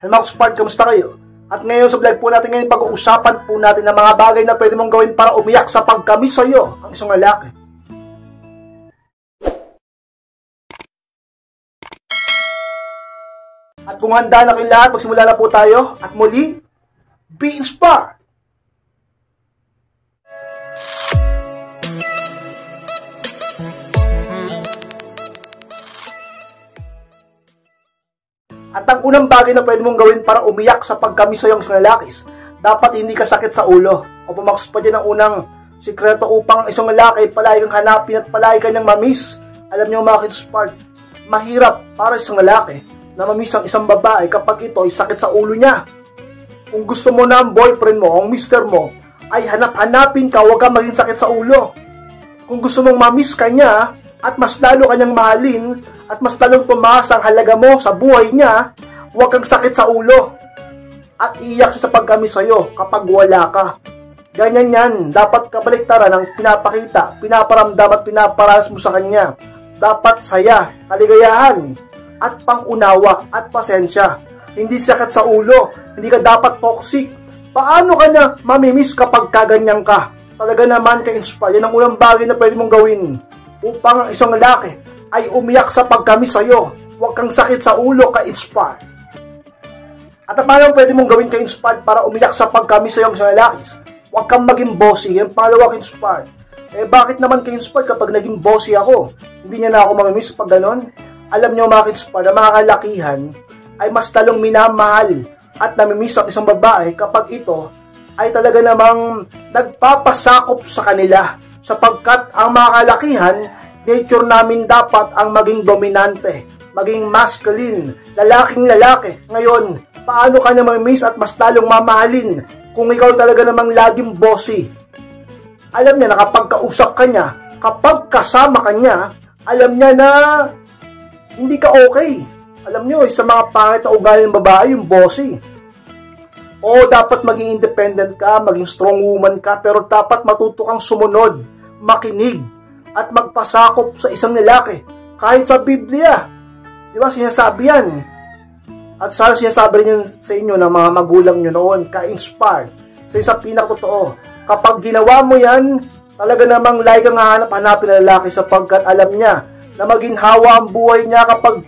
Hello mga Spark, kamusta kayo? At ngayon sa vlog po natin ngayon, pag-uusapan po natin ng mga bagay na pwede mong gawin para umiyak sa pagkamis sa iyo ang isang lalaki. At kung handa na kayo lahat, magsimula na po tayo. At muli, be inspired! At ang unang bagay na pwede mong gawin para umiyak sa pagkamis sa iyong isang lalakis, dapat hindi ka sakit sa ulo. O pumakas pa dyan ang unang sikreto upang isang lalaki palagi kang hanapin at palagi kanyang mamiss. Alam niyo mga kids-part, mahirap para isang lalaki na mamiss ang isang babae kapag ito ay sakit sa ulo niya. Kung gusto mo na ang boyfriend mo, ang mister mo, ay hanap-hanapin ka, huwag kang maging sakit sa ulo. Kung gusto mong mamiss ka niya, at mas lalo kanyang mahalin, at mas lalong tumaas ang halaga mo sa buhay niya, huwag kang sakit sa ulo. At iiyak siya sa pagkamis sa'yo kapag wala ka. Ganyan yan, dapat kabaliktaran ang pinapakita, pinaparamdam at pinaparanas mo sa kanya. Dapat saya, kaligayahan, at pangunawa, at pasensya. Hindi sakit sa ulo, hindi ka dapat toxic. Paano kanya mamimiss kapag kaganyan ka? Talaga naman ka-inspire, yan ang unang bagay na pwede mong gawin upang ang isang lalaki ay umiyak sa pagkamis sa'yo. Huwag kang sakit sa ulo, ka-inspire. At paano pwede mong gawin ka-inspire para umiyak sa pagkamis sa'yo ang isang lalaki? Huwag kang maging bossy. Yan pangalawa, ka-inspire. Bakit naman ka-inspire kapag naging bossy ako? Hindi niya na ako mamimiss pag ganon? Alam niyo mga ka-inspire, na mga kalakihan ay mas talong minamahal at namimiss ang isang babae kapag ito ay talaga namang nagpapasakop sa kanila. Sapagkat ang mga kalakihan, nature namin dapat ang maging dominante, maging masculine, lalaking lalaki. Ngayon, paano ka na mamimiss at mas lalong mamahalin kung ikaw talaga namang laging bossy? Alam niya na kapag kausap ka niya, kapag kasama ka niya, alam niya na hindi ka okay. Alam niyo, sa mga pangit na ugali ng babae, yung bossy. O dapat maging independent ka, maging strong woman ka, pero dapat matuto kang sumunod, makinig, at magpasakop sa isang lalaki. Kahit sa Biblia. Di ba sinasabi yan? At sana sinasabi rin sa inyo ng mga magulang nyo noon, ka-inspired. Sa isang pinakatotoo, kapag ginawa mo yan, talaga namang lagi kang hahanap-hanapin na lalaki sapagkat alam niya na maginhawa ang buhay niya kapag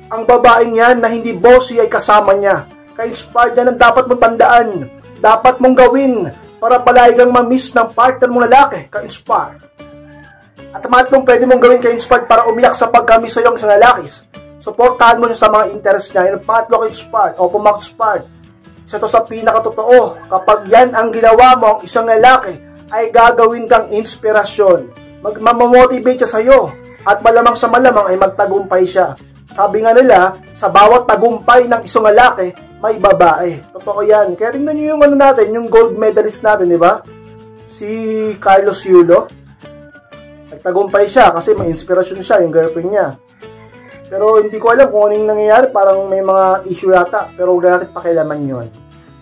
ang babaeng yan na hindi bossy ay kasama niya. Ka-inspired yan ang dapat mong tandaan, dapat mong gawin para palagi kang mamiss ng partner mong lalaki, ka-inspired. At matlong pwede mong gawin ka-inspired para umiyak sa pagkamis sa iyong isang lalakis. Suportahan mo siya sa mga interest niya. Yung pangatlo, ka-inspired o pumak-inspired. Isa to sa pinakatotoo. Kapag yan ang ginawa mo, ang isang lalaki ay gagawin kang inspirasyon. Magmamotivate siya sa iyo. At malamang sa malamang ay magtagumpay siya. Sabi nga nila, sa bawat tagumpay ng isang lalaki, may babae. Totoo yan. Kaya tingnan nyo yung natin, yung gold medalist natin, di ba? Si Carlos Yulo. Nagtagumpay siya kasi may inspirasyon siya, yung girlfriend niya. Pero hindi ko alam kung anong nangyayari, parang may mga issue yata. Pero huwag natin pakialaman yun.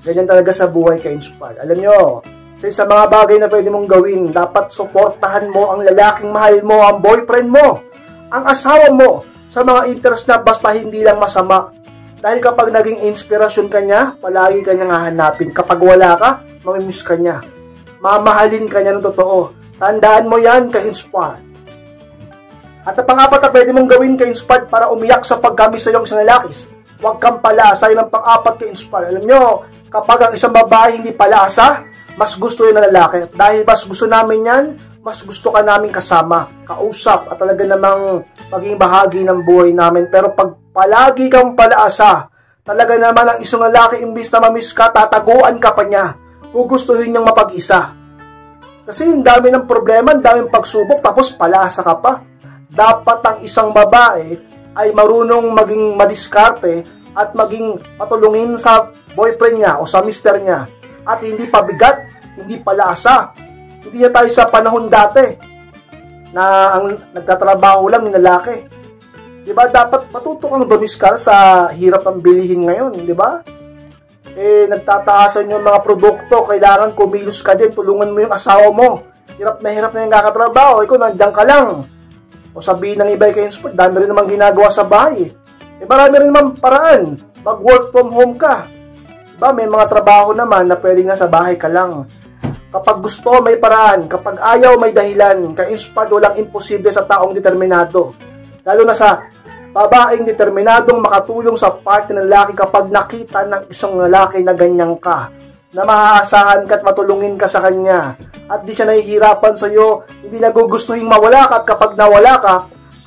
Ganyan talaga sa buhay ka-inspire. Alam nyo, sa mga bagay na pwede mong gawin, dapat suportahan mo ang lalaking mahal mo, ang boyfriend mo, ang asawa mo, sa mga interest na basta hindi lang masama. Dahil kapag naging inspirasyon ka niya, palagi ka niyang hahanapin. Kapag wala ka, mamimiss ka niya. Mamahalin ka niya ng totoo. Tandaan mo yan, ka-inspired. At ang pangapat na pwede mong gawin, ka-inspired, para umiyak sa pagkamis sa iyong isang lalakis. Huwag kang palasa. Yun ang pang-apat, ka-inspired. Alam nyo, kapag ang isang babae hindi palasa, mas gusto yun ng lalaki. Dahil mas gusto namin yan, mas gusto ka namin kasama, kausap, at talaga namang maging bahagi ng buhay namin. Pero pag palagi kang palaasa, talaga naman ang isang lalaki, imbis na mamiss ka, tataguan ka pa niya. Gugustuhin niyang mapag-isa. Kasi yung dami ng problema, ang daming pagsubok, tapos palaasa ka pa. Dapat ang isang babae ay marunong maging madiskarte at maging patulungin sa boyfriend niya o sa mister niya. At hindi pabigat, hindi palaasa. Hindi na tayo sa panahon dati na ang nagtatrabaho lang ng lalaki. Diba? Dapat matuto kang dumiskar sa hirap ng bilihin ngayon. Diba? Nagtataasan yung mga produkto. Kailangan kumilos ka din. Tulungan mo yung asawa mo. Hirap na yung kakatrabaho. Ikaw, nandiyan ka lang. O sabihin ng iba kayo, dami rin naman ginagawa sa bahay. Marami rin naman paraan mag-work from home ka. Diba? May mga trabaho naman na pwedeng nasa bahay ka lang. Kapag gusto, may paraan. Kapag ayaw, may dahilan. Ka-inspired, walang imposible sa taong determinado. Lalo na sa babaeng determinadong makatulong sa partner ng lalaki kapag nakita ng isang lalaki na ganyan ka, na maaasahan ka at matulungin ka sa kanya, at di siya nahihirapan sa iyo, hindi nagugustuhin mawala ka, at kapag nawala ka,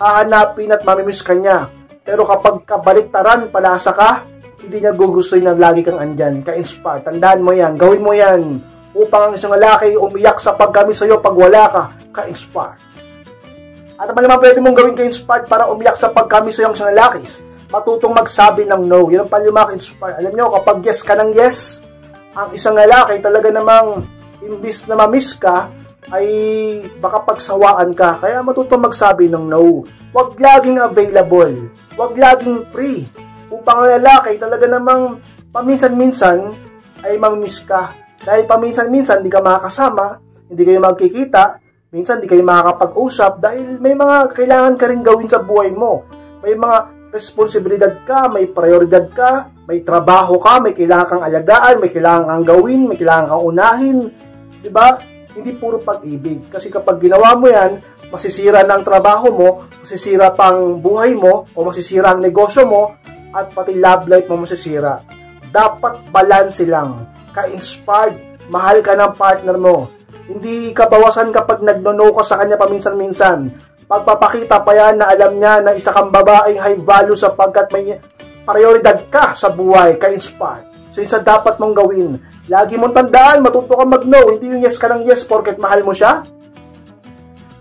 hahanapin at mamimiss ka niya. Pero kapag kabaliktaran, palasa ka, hindi niya gugustuhin na lagi kang andyan. Ka-inspire, tandaan mo yan, gawin mo yan, upang ang isang lalaki umiyak sa pagkamiss sa iyo pag wala ka. Ka-inspire. At naman pwede mong gawin ka-inspired para umiyak sa pagkamiss sa iyo ang isang lalaki, matutong magsabi ng no. Yan ang palima ka-inspire. Alam nyo, kapag yes ka ng yes, ang isang lalaki talaga namang imbis na mamiss ka, ay baka pagsawaan ka. Kaya matutong magsabi ng no. Huwag laging available. Huwag laging free. Upang ang lalaki talaga namang paminsan-minsan ay mamimiss ka. Dahil paminsan-minsan di ka makakasama, hindi kayo magkikita, minsan di kayo makakapag-usap dahil may mga kailangan ka rin gawin sa buhay mo. May mga responsibilidad ka, may prioridad ka, may trabaho ka, may kailangan kang alagaan, may kailangan kang gawin, may kailangan kang unahin. Diba? Hindi puro pag-ibig. Kasi kapag ginawa mo yan, masisira na ang trabaho mo, masisira pang buhay mo, o masisira ang negosyo mo, at pati love life mo masisira. Dapat balance lang. Ka-inspired, mahal ka ng partner mo. Hindi ka bawasan kapag nagno-no ka sa kanya paminsan-minsan. Pagpapakita pa yan na alam niya na isa kang babaeng high value sapagkat may prioridad ka sa buhay. Ka-inspired. So isa dapat mong gawin. Lagi mong tandaan, matuto ka mag-no. Hindi yung yes ka ng yes porket mahal mo siya.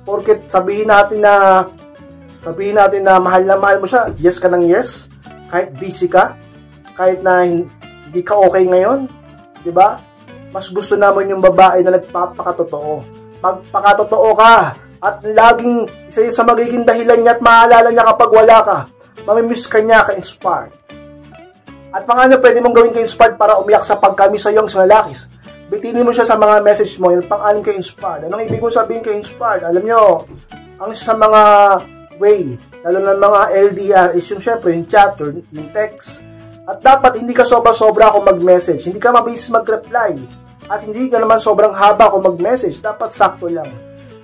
Porket sabihin natin na mahal mo siya, yes ka ng yes. Kahit busy ka, kahit na hindi ka okay ngayon. Diba? Mas gusto naman yung babae na nagpapakatotoo. Pagpakatotoo ka at laging isa yun sa magiging dahilan niya at maalala niya kapag wala ka. Mamimiss ka niya, ka-inspired. At paano pwede mong gawin ka-inspired para umiyak sa pagkamiss sa iyong lalaki? Bitinin mo siya sa mga message mo, yung pang-anim ka-inspired. Anong ibig mo sabihin ka-inspired? Alam nyo, ang sa mga way, lalo na mga LDR, is yung syempre, yung chat, yung text. At dapat hindi ka sobra-sobra kung mag-message. Hindi ka mabilis mag-reply. At hindi ka naman sobrang haba kung mag-message. Dapat sakto lang.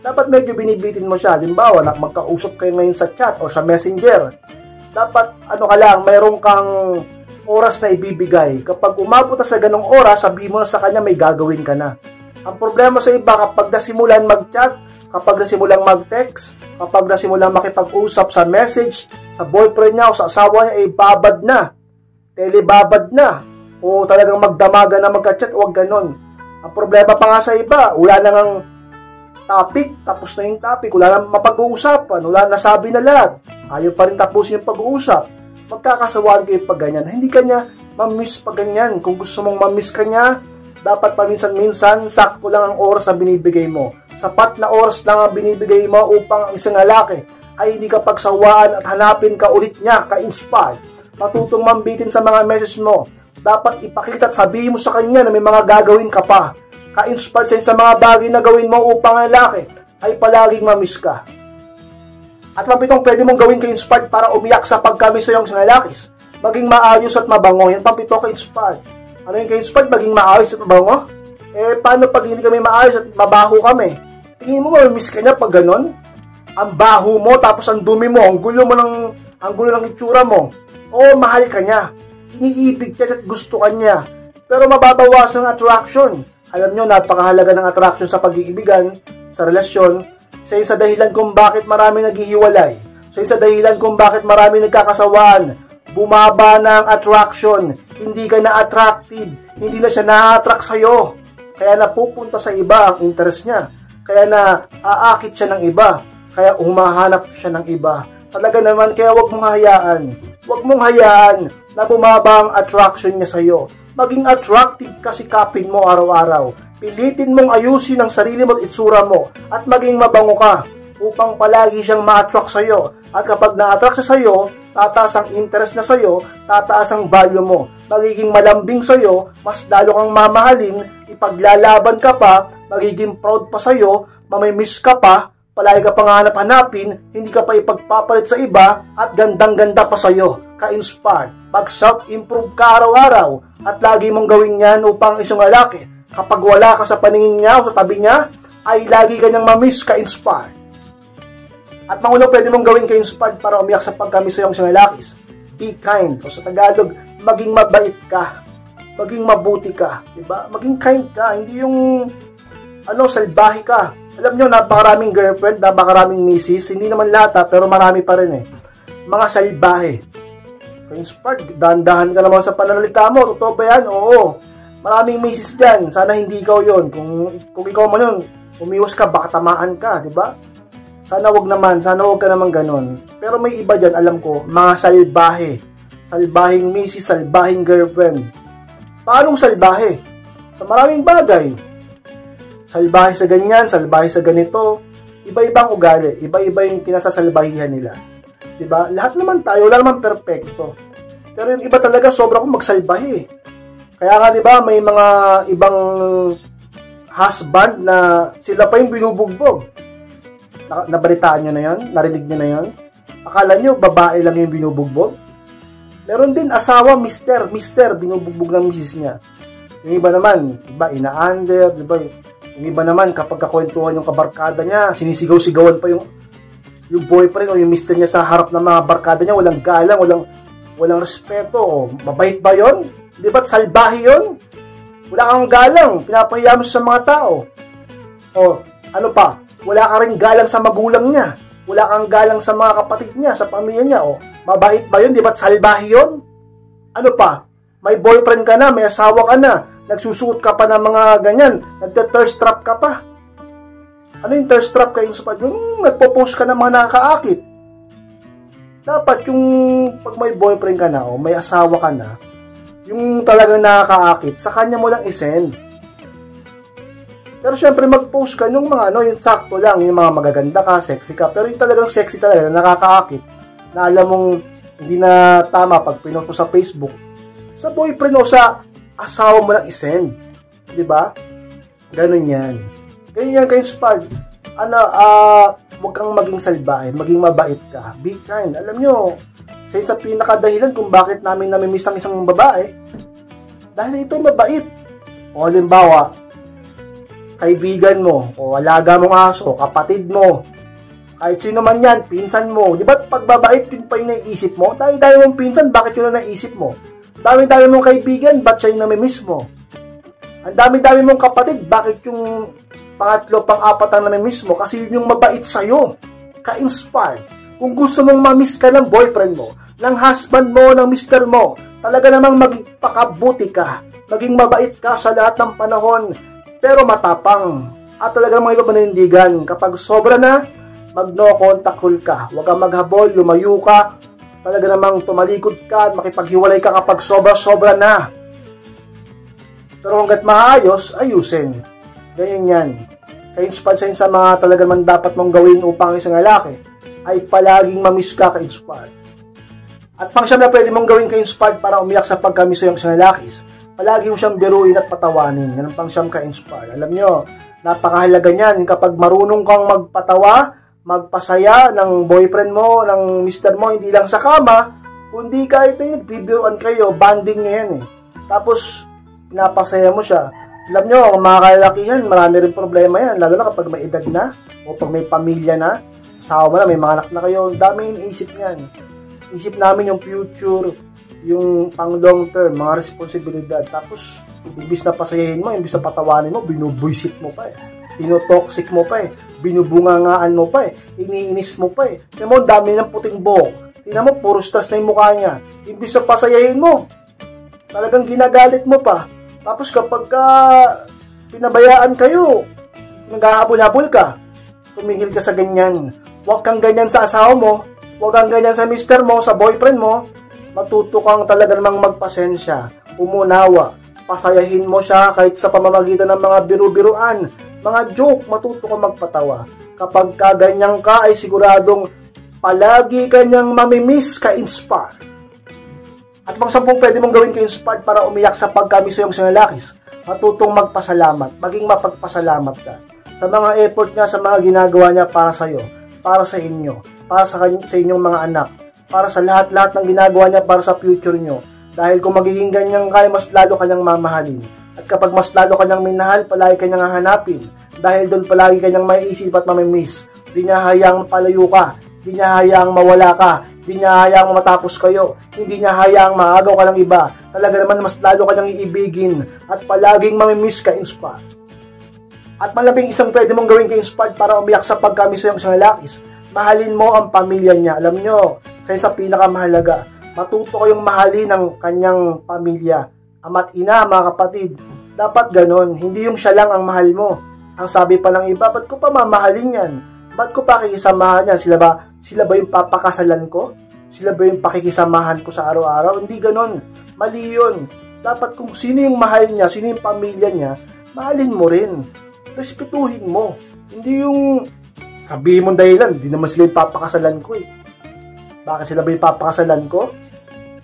Dapat medyo binibitin mo siya. Halimbawa, magkausap kayo ngayon sa chat o sa messenger. Dapat, mayroong kang oras na ibibigay. Kapag umabot sa ganong oras, sabihin mo na sa kanya may gagawin ka na. Ang problema sa iba, kapag nasimulan mag-chat, kapag nasimulang mag-text, kapag nasimulang makipag-usap sa message, sa boyfriend niya o sa asawa niya, babad na. Telebabad na, o talagang magdamaga na magka-chat, huwag ganon. Ang problema pa nga sa iba, wala na ngang topic, tapos na yung topic, wala na mapag-uusapan, wala na sabi na lahat, ayaw pa rin tapusin yung pag-uusap. Magkakasawaan kayo pag ganyan, hindi ka niya mamiss pag ganyan. Kung gusto mong mamiss ka niya, dapat paminsan-minsan, sakto lang ang oras na binibigay mo. Sapat na oras lang ang binibigay mo upang ang isang lalaki ay hindi ka pagsawaan at hanapin ka ulit niya, ka-inspired. Matutong mambitin sa mga message mo. Dapat ipakita at sabihin mo sa kanya na may mga gagawin ka pa. Ka-inspired sa mga bagay na gawin mo upang ang lalaki ay palaging mamiss ka. At mapitong pwede mong gawin ka-inspired para umiyak sa pagkamiss sa iyong lalaki. Maging maayos at mabango. Yan pampito ka-inspired. Ano yung ka-inspired? Maging maayos at mabango? Paano pag hindi kami maayos at mabaho kami? Tingin mo mamiss ka niya pag ganon? Ang baho mo, tapos ang dumi mo, ang gulo ng itsura mo. O mahal ka niya, iniibig ka at gusto ka niya, pero mababawasan ang attraction. Alam nyo, napakahalaga ng attraction sa pag-iibigan, sa relasyon. Sa isa dahilan kung bakit marami naghihiwalay, sa isa dahilan kung bakit marami nagkakasawaan, bumaba na ang attraction, hindi ka na attractive, hindi na siya na-attract sa'yo, kaya napupunta sa iba ang interest niya, kaya na aakit siya ng iba, kaya humahanap siya ng iba. Talaga naman, kaya huwag mong hayaan na bumaba ang attraction niya sa'yo. Maging attractive ka, sikapin mo araw-araw. Pilitin mong ayusin ang sarili mo at itsura mo at maging mabango ka upang palagi siyang ma-attract sa'yo. At kapag na-attract siya sa'yo, tataas ang interest na sa'yo, tataas ang value mo. Magiging malambing sa'yo, mas lalo kang mamahalin, ipaglalaban ka pa, magiging proud pa sa'yo, mamimiss ka pa, palagi ka pang hanap-hanapin, hindi ka pa ipagpapalit sa iba, at gandang-ganda pa sa'yo, ka-inspired. Mag-self-improve ka araw-araw, at lagi mong gawin yan upang isang lalaki, kapag wala ka sa paningin niya o sa tabi niya, ay lagi kanyang mamiss, ka-inspired. At mangulo pwede mong gawin ka-inspired para umiyak sa pagkamiss sa isang lalaki. Be kind, o sa Tagalog, maging mabait ka, maging mabuti ka, diba? Maging kind ka, hindi yung salbahe ka. Alam nyo, napakaraming girlfriend, napakaraming misis, hindi naman lahat pero marami pa rin mga salbahe. Inspired, dahan-dahan ka naman sa pananalita mo, totoo ba yan? Oo, maraming misis dyan, sana hindi ikaw yon. Kung ikaw man yun, umiwas ka, baka tamaan ka, diba? Sana wag ka naman ganun. Pero may iba dyan, alam ko, mga salbahe, salbahing misis, salbahing girlfriend. Paanong salbahe? Sa maraming bagay. Salbahe sa ganyan, salbahe sa ganito, iba-ibang ugali, iba-iba yung kinasasalbahihan nila. Diba? Lahat naman tayo, wala naman perfecto. Pero yung iba talaga, sobra kong magsalbahe. Kaya nga, diba, may mga ibang husband na sila pa yung binubugbog. Nabalitaan nyo na yun? Narinig nyo na yun? Akala nyo, babae lang yung binubugbog? Meron din asawa, mister, binubugbog ng misis niya. Yung iba naman, ina-under, diba? Yung iba naman, kapag kakwentuhan yung kabarkada niya, sinisigaw-sigawan pa yung boyfriend o yung mister niya sa harap ng mga barkada niya, walang galang, walang respeto. O, mabait ba yun? Di ba't salbahe yun? Wala kang galang, pinapahiya mo sa mga tao. O, ano pa? Wala ka rin galang sa magulang niya. Wala kang galang sa mga kapatid niya, sa pamilya niya. O, mabait ba yun? Di ba't salbahe yun? Ano pa? May boyfriend ka na, may asawa ka na, nagsusuot ka pa ng mga ganyan, nagte-thirst trap ka pa. Ano yung thirst trap kayo sa yung nagpo-post ka ng mga nakakaakit? Dapat yung pag may boyfriend ka na o may asawa ka na, yung talagang nakakaakit, sa kanya mo lang isend. Pero syempre mag-post ka yung mga yung sakto lang, yung mga magaganda ka, sexy ka, pero yung talagang sexy talaga na nakakaakit, na alam mong hindi na tama pag pinost mo sa Facebook, sa boyfriend o sa asawa mo lang isend. Diba? Ganun yan. Ganun yan ka-inspired. Huwag kang maging salbahe, maging mabait ka. Be kind. Alam nyo, sa pinakadahilan kung bakit namin namimiss ang isang babae, dahil ito mabait. O halimbawa, kaibigan mo, o alaga mong aso, kapatid mo, kahit sino man yan, pinsan mo. Diba pag babait, yun pa yung naisip mo? Dami-dami mong pinsan, bakit yun ang naisip mo? Dami-dami mong kaibigan, ba't siya yung namimiss mo? Ang dami-dami mong kapatid, bakit yung pangatlo, pang-apat ang namimiss mo? Kasi yun yung mabait sa'yo. Ka-inspired. Kung gusto mong mamiss ka ng boyfriend mo, ng husband mo, ng mister mo, talaga namang magpakabuti ka. Maging mabait ka sa lahat ng panahon, pero matapang. At talaga namang iba manindigan. Kapag sobra na, mag-no contact rule ka. Huwag kang maghabol, lumayo ka. Talaga namang tumalikod ka at makipaghiwalay ka kapag sobra-sobra na. Pero hanggat maayos, ayusin. Ganyan yan. Ka-inspired sa mga talaga naman dapat mong gawin upang isang lalaki ay palaging mamiss ka ka-inspired. At pang-siyam na pwede mong gawin ka-inspired para umiyak sa pagkamiss sa isang lalaki, palagi mo siyang biruin at patawanin. Yan ang pang-siyam ka-inspired. Alam nyo, napakahalaga niyan kapag marunong kang magpatawa, magpasaya ng boyfriend mo, ng mister mo, hindi lang sa kama, kundi kahit ay nagbibiruan kayo, banding nyo yan Tapos, pinapasaya mo siya. Alam nyo, ang mga kalalakihan, marami rin problema yan, lalo na kapag may edad na, o pag may pamilya na, asawa mo na, may mga anak na kayo, dami iniisip niyan. Isip namin yung future, yung pang long term, mga responsibilidad. Tapos, imbis na pasayahin mo, imbis na patawanin mo, binubuisit mo pa Pinotoxic mo pa binubungangaan mo pa iniinis mo pa Tingnan mo, dami ng puting buhok. Tingnan mo, puro stress na yung mukha niya. Imbis na pasayahin mo, talagang ginagalit mo pa. Tapos kapag pinabayaan kayo, naghahabol-habol ka, tumigil ka sa ganyan. Huwag kang ganyan sa asawa mo, huwag kang ganyan sa mister mo, sa boyfriend mo. Matuto kang talaga namang magpasensya, umunawa, pasayahin mo siya kahit sa pamamagitan ng mga biru-biruan, mga joke, matuto kang magpatawa. Kapag kaganyan ka ay siguradong palagi kanyang mamimiss ka-inspire. At pang 10 pwede mong gawin ka-inspired para umiyak sa pagkamiss sa iyong lalaki, matutong magpasalamat, maging mapagpasalamat ka. sa mga effort niya, sa mga ginagawa niya para sa iyo, para sa inyo, para sa inyong mga anak, para sa lahat-lahat ng ginagawa niya para sa future niyo. Dahil kung magiging ganyan ka, mas lalo kanyang mamahalin. At kapag mas lalo kanyang minahal, palagi kanyang hahanapin. Dahil doon palagi kanyang maiisip at mamimiss. Di niya hayaang palayo ka, di niya hayaang mawala ka, di niya hayaang matapos kayo, hindi niya hayaang maagaw ka ng iba. Talaga naman mas lalo kanyang iibigin at palaging mamimiss ka, Inspired. At malabing isang pwede mong gawin kay Inspired para umiyak sa pagkamiss ng isang lalakis. Mahalin mo ang pamilya niya. Alam nyo, sa pinakamahalaga, matuto kayong mahalin ang kanyang pamilya. Ama't ina, mga kapatid, dapat ganon. Hindi yung siya lang ang mahal mo. Ang sabi pa ng iba, ba't ko pa mamahalin yan? Ba't ko pa kikisamahan yan? Sila ba yung papakasalan ko? Sila ba yung pakikisamahan ko sa araw-araw? Hindi ganon. Mali yun. Dapat kung sino yung mahal niya, sino yung pamilya niya, mahalin mo rin. Respetuhin mo. Hindi yung sabihin mong dahilan, di naman sila yung papakasalan ko eh. Bakit sila ba yung papakasalan ko?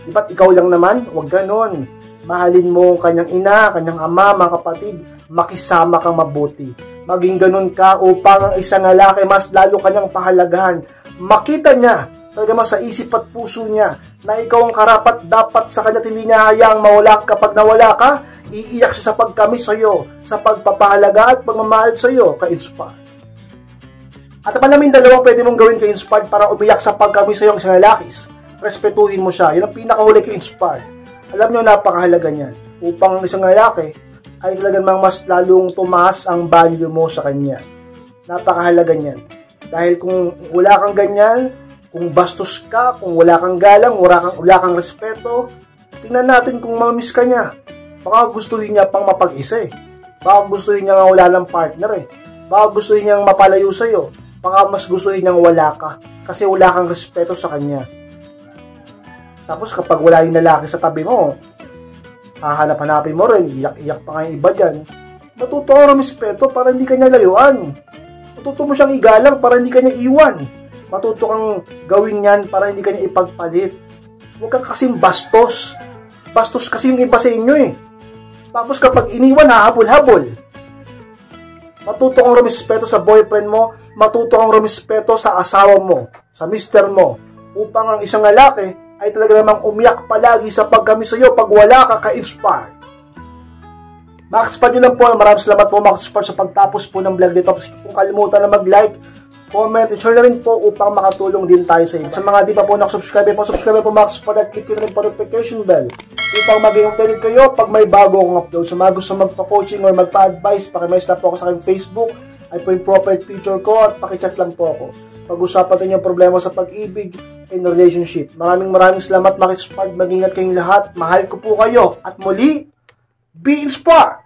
Di ba't ikaw lang naman? Huwag ganon. Mahalin mo ang kanyang ina, kanyang ama, mga kapatid. Makisama kang mabuti. Maging ganon ka upang ang isang lalaki mas lalo kanyang pahalagahan. Makita niya, talaga sa isip at puso niya, na ikaw ang karapat dapat sa kanya, hindi niya hayaang mawala. Kapag nawala ka, iiyak siya sa pagkamis sa iyo, sa pagpapahalaga at pagmamahal sa iyo, ka-Inspired. At malaming dalawang pwede mong gawin kay Inspired para umiyak sa pagkamiss sa iyong isang lalakis. Respetuhin mo siya. Yun ang pinakahuli kay Inspired. Alam nyo, napakahalaga niyan. Upang ang isang lalaki ay talagang mas lalong tumaas ang value mo sa kanya. Napakahalaga niyan. Dahil kung wala kang ganyan, kung bastos ka, kung wala kang galang, wala kang respeto, tingnan natin kung mamiss ka niya. Baka gustuhin niya pang mapag-isa eh. Baka gustuhin niya nga wala ng partner eh. Baka gustuhin niyang mapalayo sa iyo. Baka mas gustuhin niyang wala ka kasi wala kang respeto sa kanya. Tapos kapag wala yung lalaki sa tabi mo, hahanap-hanapin mo rin, iyak-iyak pa nga yung iba dyan. Matuto ka ng respeto para hindi kanya layuan. Matuto mo siyang igalang para hindi kanya iwan. Matuto kang gawin yan para hindi kanya ipagpalit. Huwag kang kasing bastos. Bastos kasi yung iba sa inyo eh. Tapos kapag iniwan, hahabol-habol. Matuto kang rumispeto sa boyfriend mo, matuto kang rumispeto sa asawa mo, sa mister mo, upang ang isang lalaki ay talaga namang umiyak palagi sa pagkamiss sa iyo pag wala ka ka-Inspired. Max-Inspired nyo lang po. Maraming salamat po, Max-Inspired, sa pagtapos po ng vlog dito. Kung kalimutan na mag-like, comment, and share na rin po upang makatulong din tayo sa inyo. Sa mga di pa po nakasubscribe po Max-Inspired at click nyo rin po notification bell upang maging updated kayo pag may bago akong upload. Sa mga gusto magpa-coaching or magpa-advise, pakimess lang po ako sa aking Facebook, ay po yung profile picture ko at pakichat lang po ako. Pag-usapan natin yung problema sa pag-ibig and relationship. Maraming salamat, Max-Inspired. Mag-ingat kayong lahat. Mahal ko po kayo. At muli, be inspired!